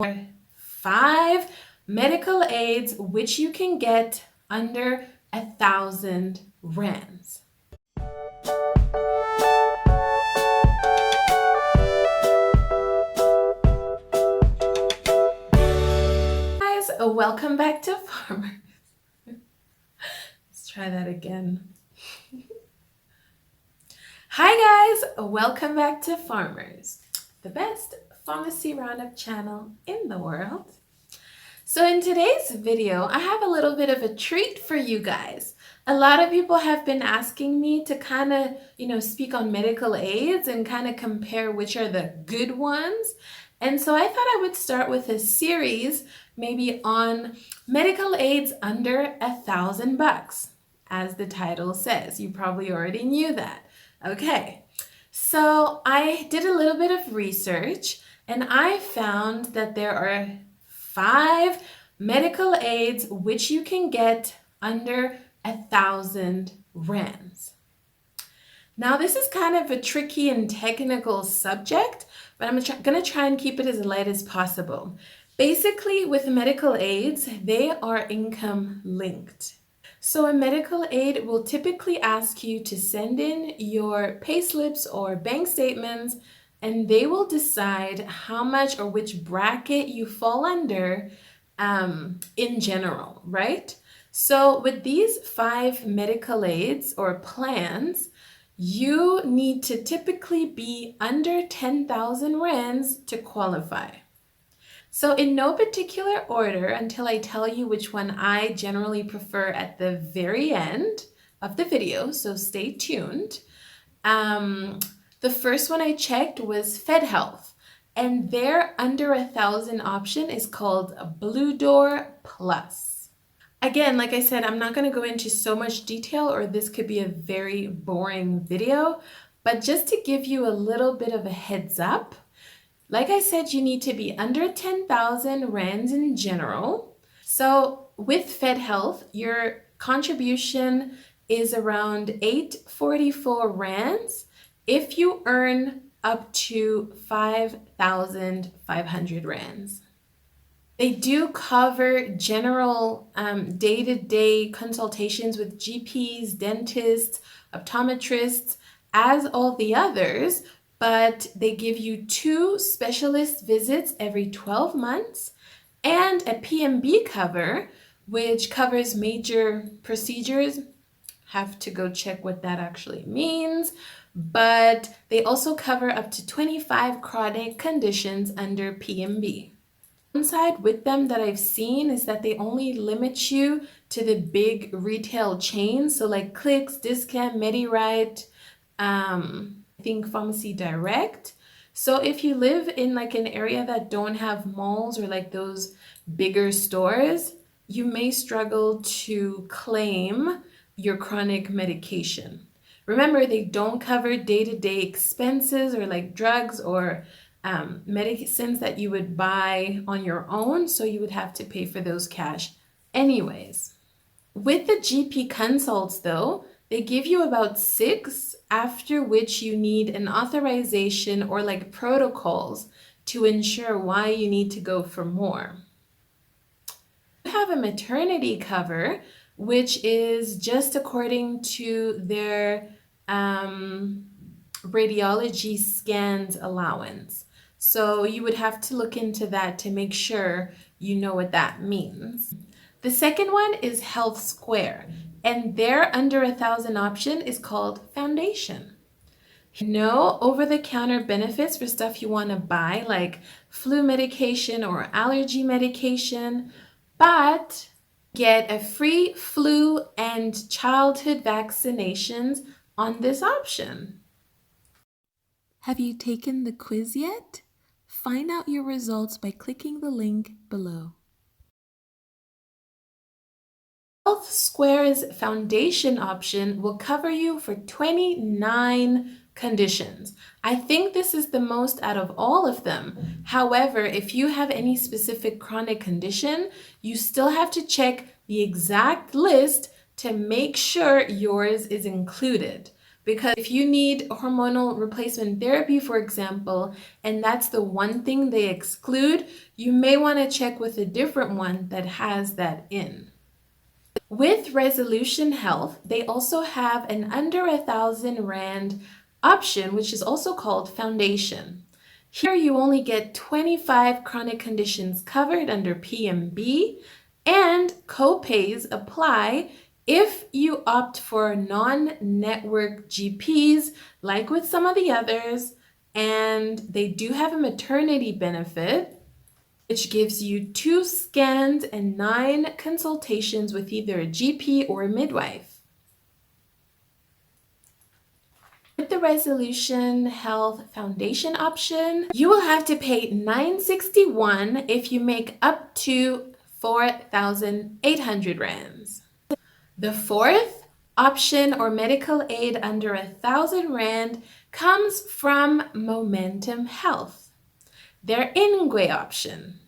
5 medical aids which you can get under 1,000 rands. Guys, welcome back to Farmers. Let's try that again. Hi guys, welcome back to Farmers, the best pharmacy roundup channel in the world. So in today's video, I have a little bit of a treat for you guys. A lot of people have been asking me to kind of, speak on medical aids and kind of compare which are the good ones. And so I thought I would start with a series maybe on medical aids under $1,000, as the title says. You probably already knew that. Okay, so I did a little bit of research and I found that there are 5 medical aids which you can get under 1,000 rands. Now this is kind of a tricky and technical subject, but I'm going to try and keep it as light as possible. Basically, with medical aids, they are income linked. So a medical aid will typically ask you to send in your payslips or bank statements, and they will decide how much or which bracket you fall under in general, right? So with these 5 medical aids or plans, you need to typically be under 10,000 rands to qualify. So in no particular order until I tell you which one I generally prefer at the very end of the video, so stay tuned. The first one I checked was Fedhealth, and their under 1,000 option is called Blue Door Plus. Again, like I said, I'm not going to go into so much detail or this could be a very boring video, but just to give you a little bit of a heads up, like I said, you need to be under 10,000 rands in general. So with Fedhealth, your contribution is around 844 rands if you earn up to 5,500 rands. They do cover general day-to-day consultations with GPs, dentists, optometrists, as all the others, but they give you 2 specialist visits every 12 months and a PMB cover, which covers major procedures. Have to go check what that actually means, but they also cover up to 25 chronic conditions under PMB. One side with them that I've seen is that they only limit you to the big retail chains, so like Clicks, Discount, MediRite, I think Pharmacy Direct. So if you live in like an area that don't have malls or like those bigger stores, you may struggle to claim your chronic medication. Remember, they don't cover day-to-day expenses or like drugs or medicines that you would buy on your own, so you would have to pay for those cash anyways. With the GP consults though, they give you about 6, after which you need an authorization or like protocols to ensure why you need to go for more. You have a maternity cover, which is just according to their radiology scans allowance. So you would have to look into that to make sure you know what that means. The second one is Healthsquare, and their under 1,000 option is called Foundation. No over-the-counter benefits for stuff you want to buy, like flu medication or allergy medication, but get a free flu and childhood vaccinations on this option. Have you taken the quiz yet? Find out your results by clicking the link below. Healthsquare's Foundation option will cover you for 29 conditions. I think this is the most out of all of them. However, if you have any specific chronic condition, you still have to check the exact list to make sure yours is included. Because if you need hormonal replacement therapy, for example, and that's the one thing they exclude, you may want to check with a different one that has that in. With Resolution Health, they also have an under 1,000 Rand option, which is also called Foundation. Here you only get 25 chronic conditions covered under PMB, and co-pays apply if you opt for non-network GPs, like with some of the others, and they do have a maternity benefit, which gives you 2 scans and 9 consultations with either a GP or a midwife. With the Resolution Health Foundation option, you will have to pay $961 if you make up to 4,800 rands. The fourth option or medical aid under 1,000 Rand comes from Momentum Health, their Ingwe option.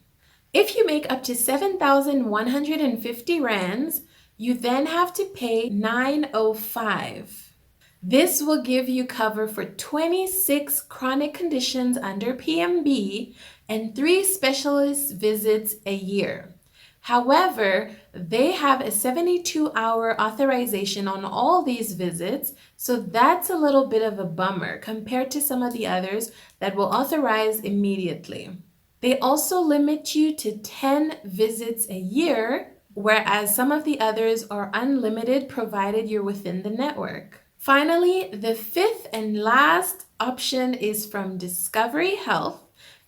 If you make up to 7,150 rands, you then have to pay 905. This will give you cover for 26 chronic conditions under PMB and 3 specialist visits a year. However, they have a 72-hour authorization on all these visits, so that's a little bit of a bummer compared to some of the others that will authorize immediately. They also limit you to 10 visits a year, whereas some of the others are unlimited provided you're within the network. Finally, the fifth and last option is from Discovery Health,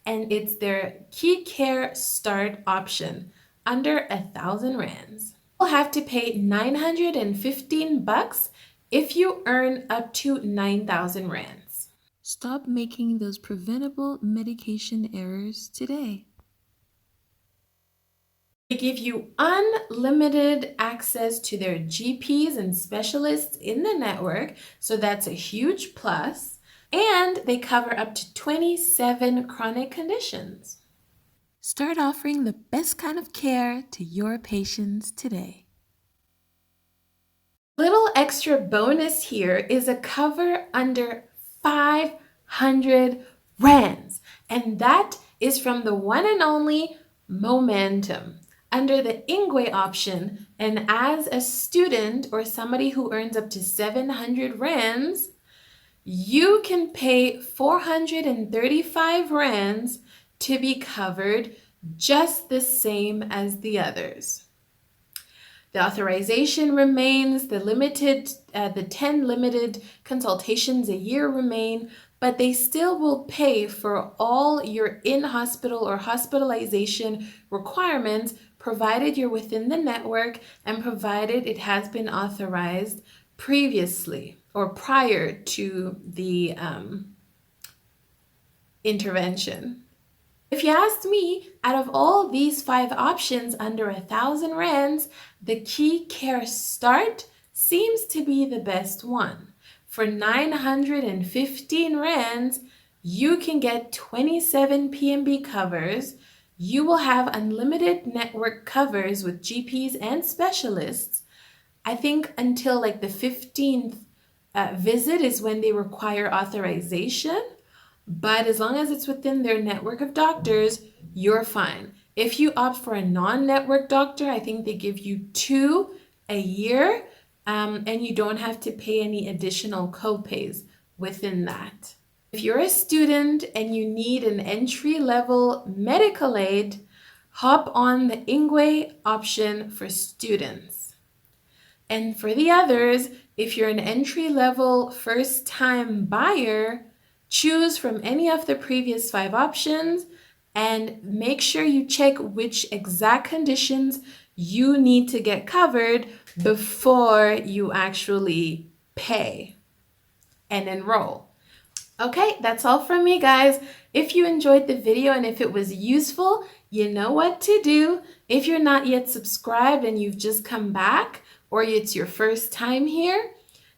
and it's their Key Care Start option under 1,000 rands. You'll have to pay $915 if you earn up to 9,000 rands. Stop making those preventable medication errors today. They give you unlimited access to their GPs and specialists in the network, so that's a huge plus. And they cover up to 27 chronic conditions. Start offering the best kind of care to your patients today. Little extra bonus here is a cover under 500 rands, and that is from the one and only Momentum under the Ingwe option. And as a student or somebody who earns up to 700 rands, you can pay 435 rands to be covered just the same as the others. The authorization remains, the 10 limited consultations a year remain, but they still will pay for all your in-hospital or hospitalization requirements, provided you're within the network and provided it has been authorized previously or prior to the intervention. If you asked me, out of all these 5 options under 1,000 rands, the Key Care Start seems to be the best one. For 915 rands, you can get 27 PMB covers. You will have unlimited network covers with GPs and specialists. I think until like the 15th visit is when they require authorization. But as long as it's within their network of doctors, you're fine. If you opt for a non-network doctor, I think they give you 2 a year, and you don't have to pay any additional co-pays within that. If you're a student and you need an entry-level medical aid, hop on the Ingwe option for students. And for the others, if you're an entry-level first-time buyer, choose from any of the previous 5 options and make sure you check which exact conditions you need to get covered before you actually pay and enroll. Okay, that's all from me, guys. If you enjoyed the video and if it was useful, you know what to do. If you're not yet subscribed and you've just come back, or it's your first time here,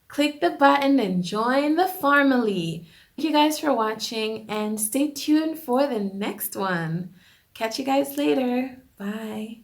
click the button and join the Pharmily. Thank you guys for watching, and stay tuned for the next one. Catch you guys later. Bye.